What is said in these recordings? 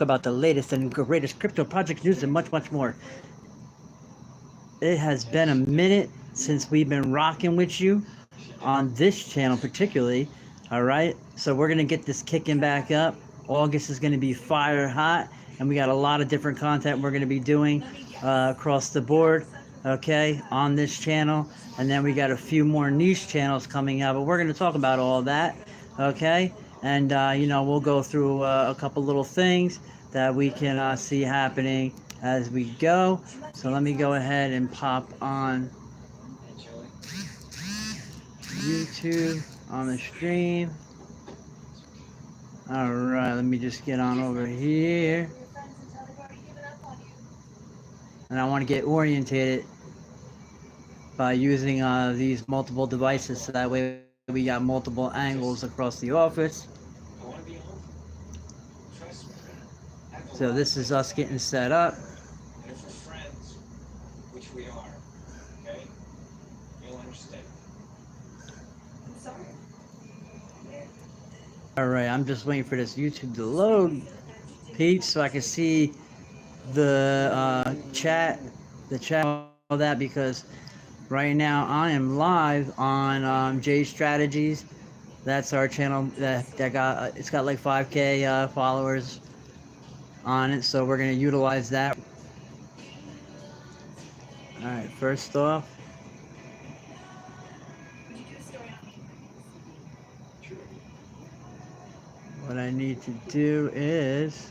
about the latest and greatest crypto project news and much, much more. It has been a minute since we've been rocking with you on this channel particularly. All right, so we're gonna get this kicking back up. August is gonna be fire hot, and we got a lot of different content we're gonna be doing across the board, okay, on this channel. And then we got a few more niche channels coming out, but we're gonna talk about all that, okay? And you know, we'll go through a couple little things that we can see happening as we go. So let me go ahead and pop on YouTube on the stream. All right, let me just get on over here. And I want to get orientated by using these multiple devices so that way we got multiple angles across the office. So this is us getting set up. All right, I'm just waiting for this YouTube to load, peeps, so I can see the chat, all that, because right now I am live on J Strategies. That's our channel that got it's got like 5K followers on it, so we're gonna utilize that. All right, first off, what I need to do is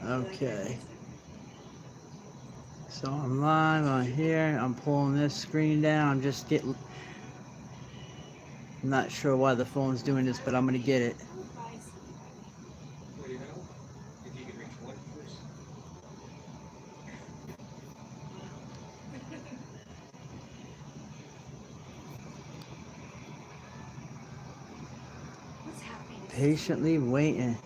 okay. So I'm live on here. I'm pulling this screen down. I'm just getting. I'm not sure why the phone's doing this, but I'm gonna get it. Patiently waiting.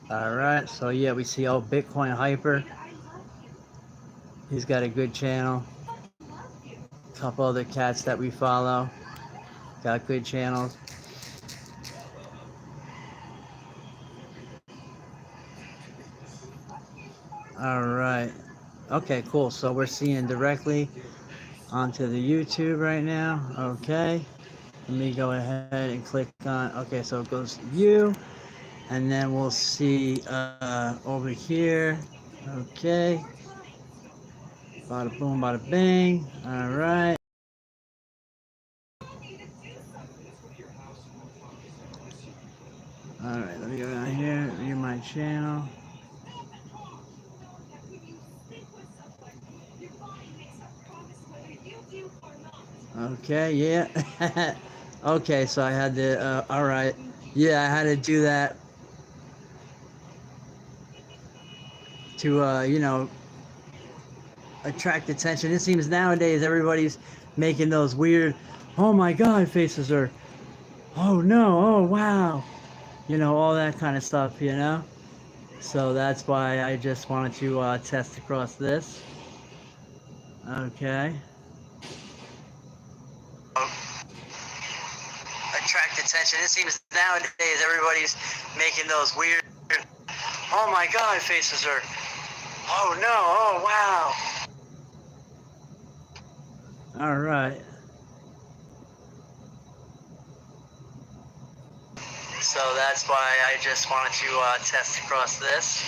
All right, so yeah, we see old Bitcoin Hyper. He's got a good channel. A couple other cats that we follow got good channels. All right. Okay, cool. So we're seeing directly onto the YouTube right now. Okay. Let me go ahead and click on, okay, so it goes to you. And then we'll see over here. Okay. Bada boom, bada bang. All right. All right, let me go down here, view my channel. Okay, yeah. Okay, so I had to, all right. Yeah, I had to do that to, you know, attract attention. It seems nowadays everybody's making those weird, oh my God faces, or oh no, oh wow. You know, all that kind of stuff, you know? So that's why I just wanted to test across this. Okay. Attract attention. It seems nowadays everybody's making those weird, oh my God faces, or oh no, oh wow. All right. So that's why I just wanted to test across this.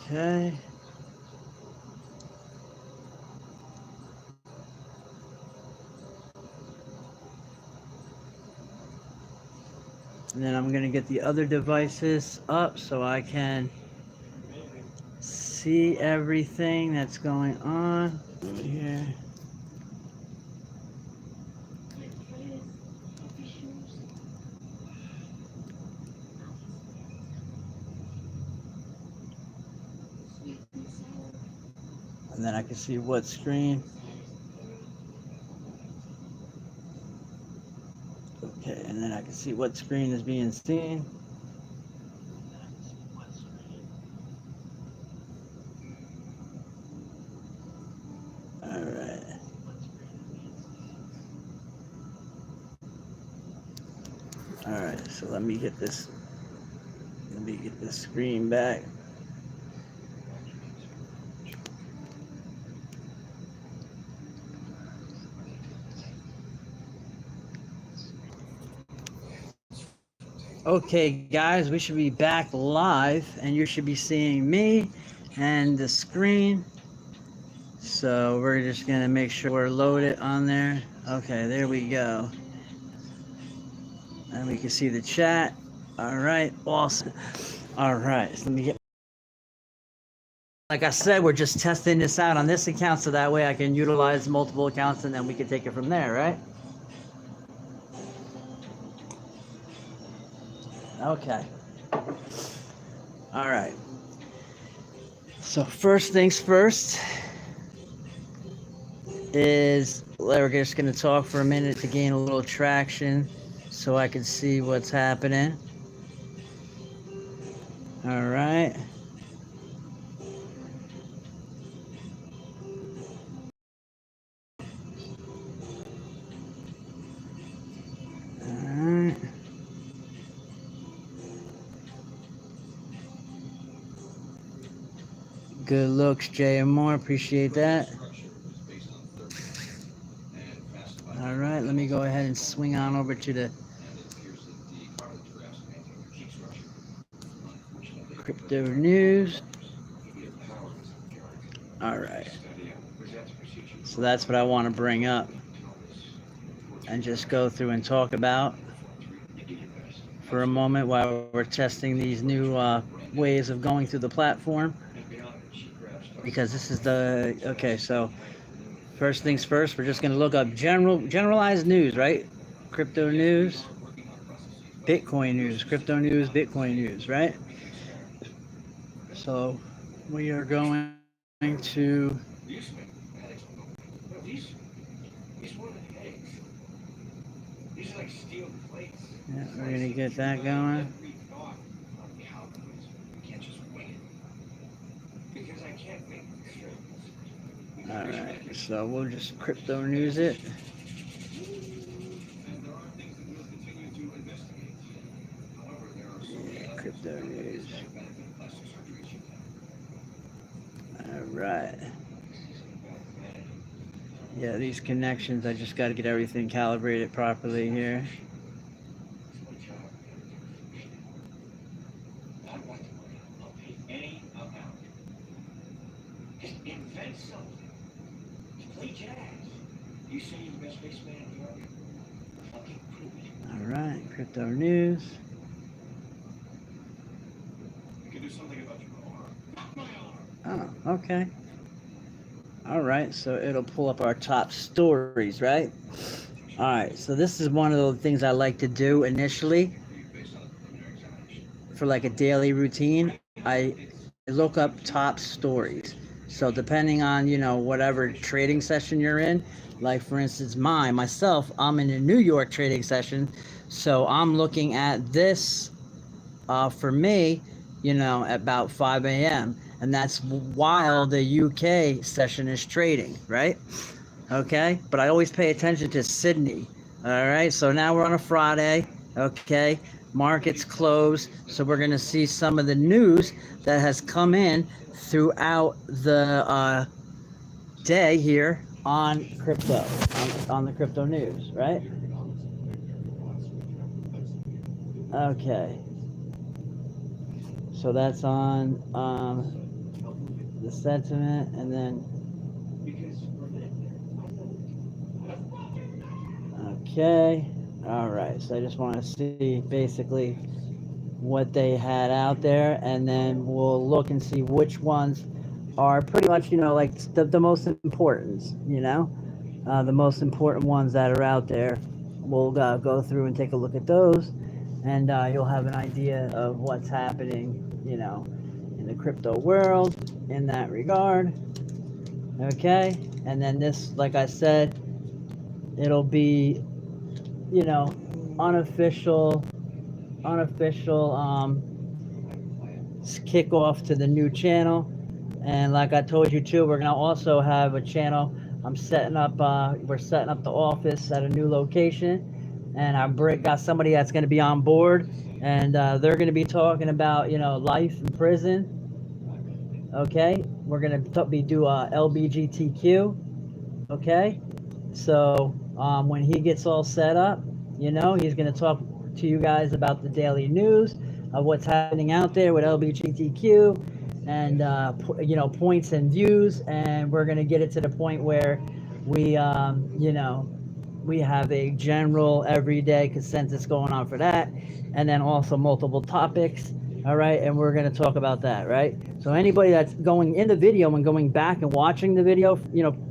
Okay. And then I'm gonna get the other devices up so I can see everything that's going on over here. And then I can see what screen. Okay, and then I can see what screen is being seen. Alright. Alright, so let me get this screen back. Okay, guys, we should be back live, and you should be seeing me and the screen. So we're just gonna make sure we're loaded on there. Okay, there we go. And we can see the chat. All right, awesome. All right, so let me get. Like I said, we're just testing this out on this account, so that way I can utilize multiple accounts, and then we can take it from there, right? Okay. All right. So first things first is we're just going to talk for a minute to gain a little traction so I can see what's happening. All right. All right. Good looks, JMR. Appreciate that. All right, let me go ahead and swing on over to the crypto news. All right. So that's what I want to bring up and just go through and talk about for a moment while we're testing these new ways of going through the platform. Because this is the, okay, so first things first, we're just going to look up generalized news, right? Crypto news, Bitcoin news, crypto news, Bitcoin news, right? So we are going to yeah, we're going to get that going. All right, so we'll just crypto news it. Yeah, crypto news. All right. Yeah, these connections, I just got to get everything calibrated properly here. All right, crypto news. Oh, okay. All right, so it'll pull up our top stories, right? All right, so this is one of the things I like to do initially for like a daily routine. I look up top stories. So depending on, whatever trading session you're in, like for instance, myself, I'm in a New York trading session. So I'm looking at this for me, at about 5 a.m. And that's while the UK session is trading, right? Okay, but I always pay attention to Sydney. All right, so now we're on a Friday. Okay, markets closed, so we're going to see some of the news that has come in throughout the day here on crypto, on the crypto news, right? Okay, so that's on the sentiment, and then okay, All right, so I just want to see basically what they had out there, and then we'll look and see which ones are pretty much, like the most important, the most important ones that are out there. We'll go through and take a look at those, and you'll have an idea of what's happening, in the crypto world in that regard. Okay, and then this, like I said, it'll be, unofficial kickoff to the new channel. And like I told you too, we're gonna also have a channel. We're setting up the office at a new location, and I got somebody that's gonna be on board, and they're gonna be talking about life in prison. Okay, we're gonna do LBGTQ. Okay, so when he gets all set up, he's gonna talk to you guys about the daily news of what's happening out there with LBGTQ, and points and views, and we're gonna get it to the point where we we have a general everyday consensus going on for that, and then also multiple topics. All right, and we're going to talk about that, right? So anybody that's going in the video and going back and watching the video,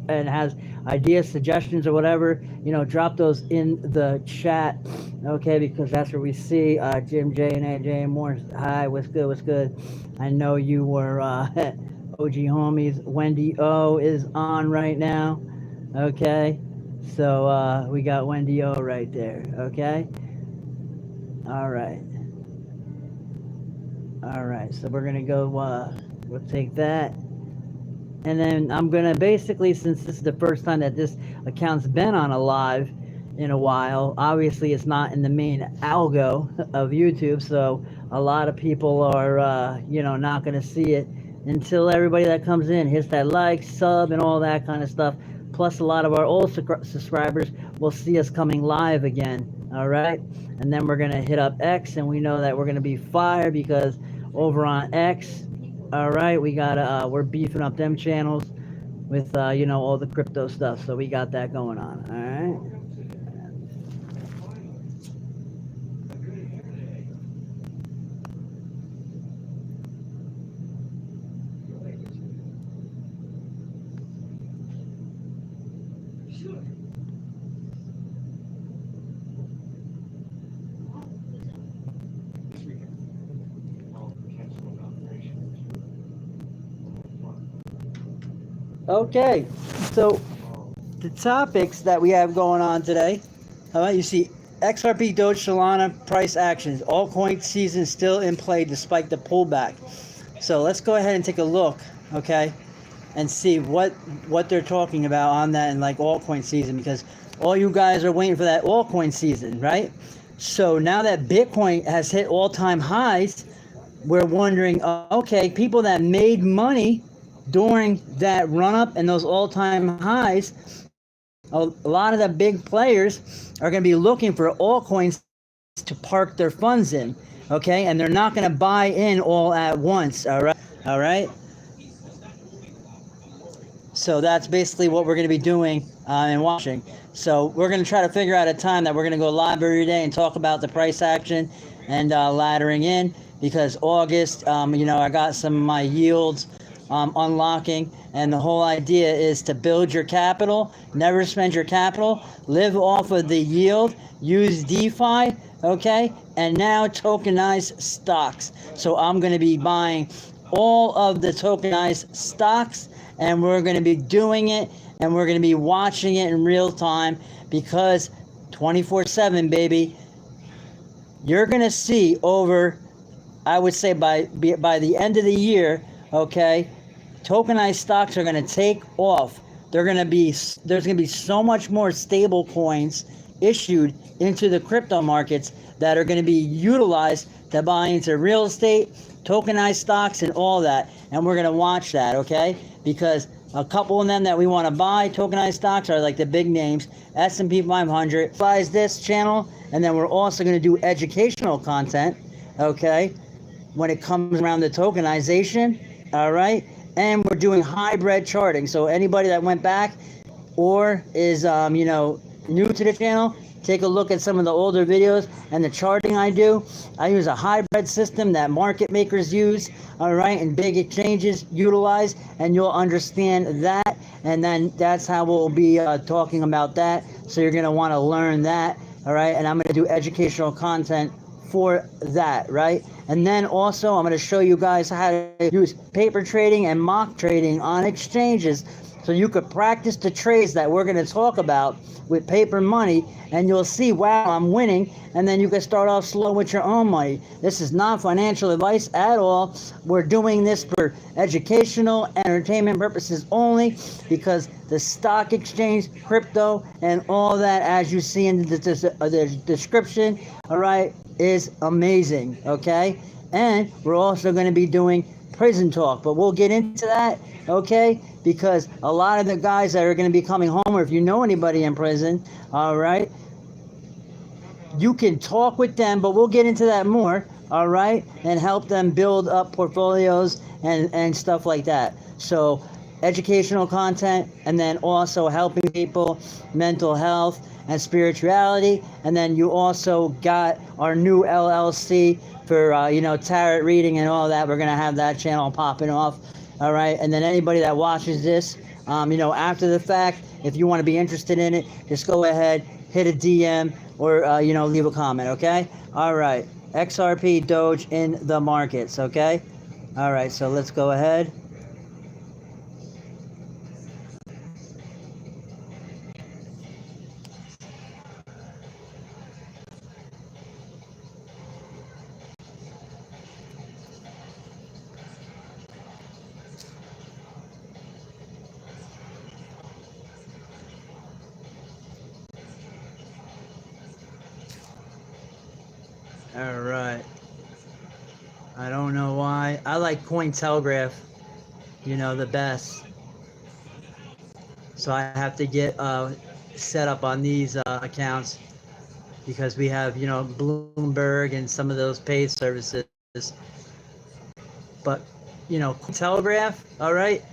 and has ideas, suggestions, or whatever, drop those in the chat, okay? Because that's where we see Jim J and AJ Moore. Hi, what's good? What's good? I know you were OG homies. Wendy O is on right now, okay? So we got Wendy O right there, okay? All right. All right, so we're gonna go, we'll take that. And then I'm gonna basically, since this is the first time that this account's been on a live in a while, obviously it's not in the main algo of YouTube, so a lot of people are, not gonna see it until everybody that comes in hits that like, sub, and all that kind of stuff. Plus, a lot of our old subscribers will see us coming live again. All right, and then we're gonna hit up X, and we know that we're gonna be fired because over on X, all right, we're beefing up them channels with all the crypto stuff, so we got that going on. All right. Okay, so the topics that we have going on today, you see XRP, Doge, Solana price actions. Altcoin season still in play despite the pullback. So let's go ahead and take a look, okay, and see what they're talking about on that in like altcoin season, because all you guys are waiting for that altcoin season, right? So now that Bitcoin has hit all-time highs, we're wondering, okay, people that made money during that run-up and those all-time highs, a lot of the big players are going to be looking for altcoins to park their funds in, okay? And they're not going to buy in all at once, all right? So that's basically what we're going to be doing and watching. So we're going to try to figure out a time that we're going to go live every day and talk about the price action and laddering in, because August, I got some of my yields unlocking, and the whole idea is to build your capital, never spend your capital, live off of the yield, use DeFi, okay, and now tokenize stocks. So I'm going to be buying all of the tokenized stocks, and we're going to be doing it, and we're going to be watching it in real time, because 24/7, baby, you're going to see over, I would say by the end of the year, okay, tokenized stocks are going to take off. There's going to be so much more stable coins issued into the crypto markets that are going to be utilized to buy into real estate, tokenized stocks, and all that. And we're going to watch that, okay? Because a couple of them that we want to buy, tokenized stocks, are like the big names, S&P 500. Buys this channel, and then we're also going to do educational content, okay, when it comes around the tokenization, all right? And we're doing hybrid charting. So anybody that went back or is, new to the channel, take a look at some of the older videos and the charting I do. I use a hybrid system that market makers use, all right, and big exchanges utilize, and you'll understand that. And then that's how we'll be talking about that. So you're going to want to learn that, all right? And I'm going to do educational content for that, right? And then also I'm going to show you guys how to use paper trading and mock trading on exchanges, so you could practice the trades that we're going to talk about with paper money, and you'll see, wow, I'm winning. And then you can start off slow with your own money. This is not financial advice at all. We're doing this for educational, entertainment purposes only, because the stock exchange, crypto, and all that, as you see in the description, all right, is amazing, okay? And we're also going to be doing prison talk, but we'll get into that, okay? Because a lot of the guys that are going to be coming home, or if you know anybody in prison, all right, you can talk with them, but we'll get into that more, all right, and help them build up portfolios and stuff like that. So educational content, and then also helping people, mental health and spirituality. And then you also got our new LLC for you know, tarot reading and all that. We're gonna have that channel popping off, all right? And then anybody that watches this, you know, after the fact, if you want to be interested in it, just go ahead, hit a DM, or you know, leave a comment, okay? All right, XRP Doge in the markets, okay? All right, so let's go ahead. All right. I don't know why. I like Cointelegraph, you know, the best. So I have to get set up on these accounts, because we have, you know, Bloomberg and some of those paid services. But, you know, Cointelegraph, all right,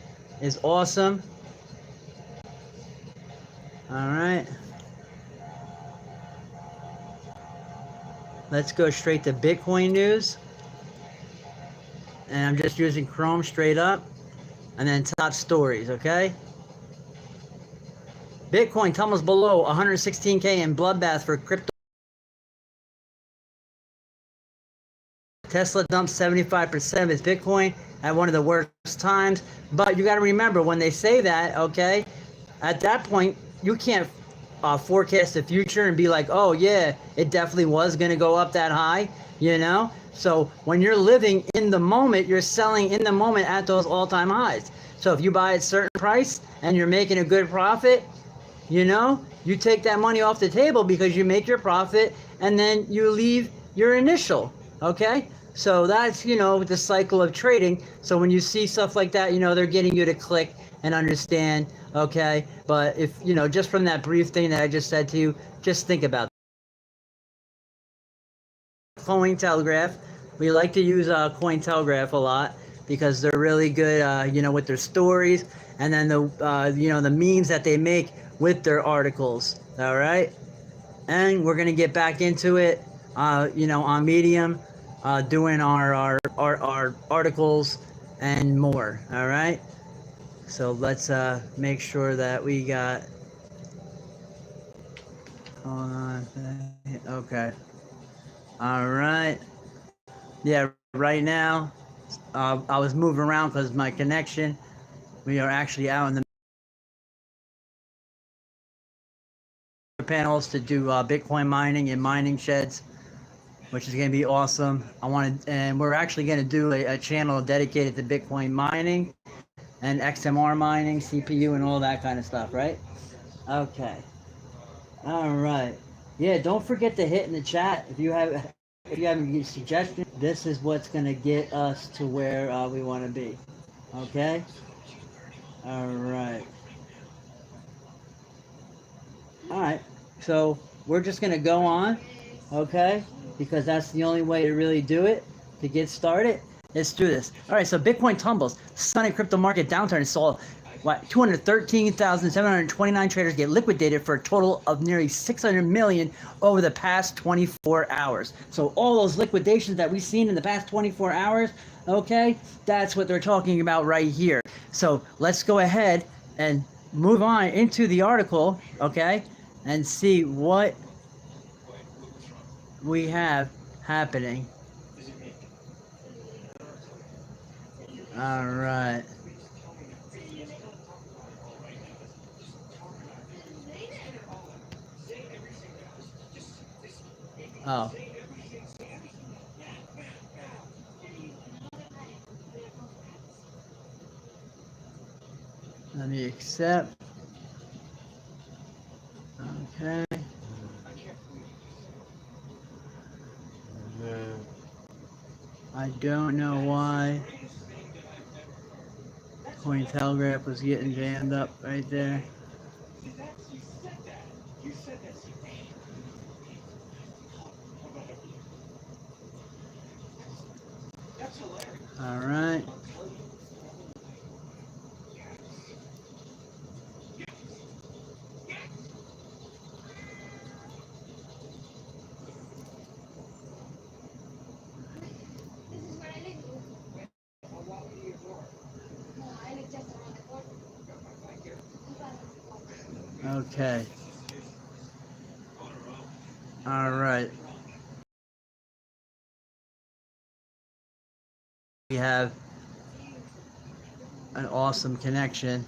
is awesome. All right. Let's go straight to Bitcoin news. And I'm just using Chrome straight up. And then top stories, okay? Bitcoin tumbles below 116K in bloodbath for crypto. Tesla dumps 75% of its Bitcoin at one of the worst times. But you got to remember, when they say that, okay, at that point, you can't forecast the future and be like, oh yeah, it definitely was going to go up that high, you know? So when you're living in the moment, you're selling in the moment at those all-time highs. So if you buy at a certain price and you're making a good profit, you know, you take that money off the table because you make your profit, and then you leave your initial, okay? So that's, you know, the cycle of trading. So when you see stuff like that, you know, they're getting you to click and understand, okay? But if, you know, just from that brief thing that I just said to you, just think about it. Cointelegraph. We like to use Cointelegraph a lot because they're really good, you know, with their stories, and then the, you know, the memes that they make with their articles, all right? And we're going to get back into it, you know, on Medium, doing our articles and more, all right? So let's make sure that we got, hold on, okay, all right. Yeah, right now, I was moving around because my connection, we are actually out in the panels to do Bitcoin mining and mining sheds, which is going to be awesome. And we're actually going to do a channel dedicated to Bitcoin mining and XMR mining, CPU, and all that kind of stuff, right? Okay. All right. Yeah, don't forget to hit in the chat if you have any suggestions. This is what's going to get us to where we want to be. Okay? All right. All right. So we're just going to go on, okay? Because that's the only way to really do it, to get started. Let's do this. All right, so Bitcoin tumbles. Stunning crypto market downturn saw 213,729 traders get liquidated for a total of nearly 600 million over the past 24 hours. So all those liquidations that we've seen in the past 24 hours, okay, that's what they're talking about right here. So let's go ahead and move on into the article, okay, and see what we have happening. All right. Oh. Let me accept. Okay. I don't know why Cointelegraph was getting jammed up right there. All right. Okay. All right. We have an awesome connection.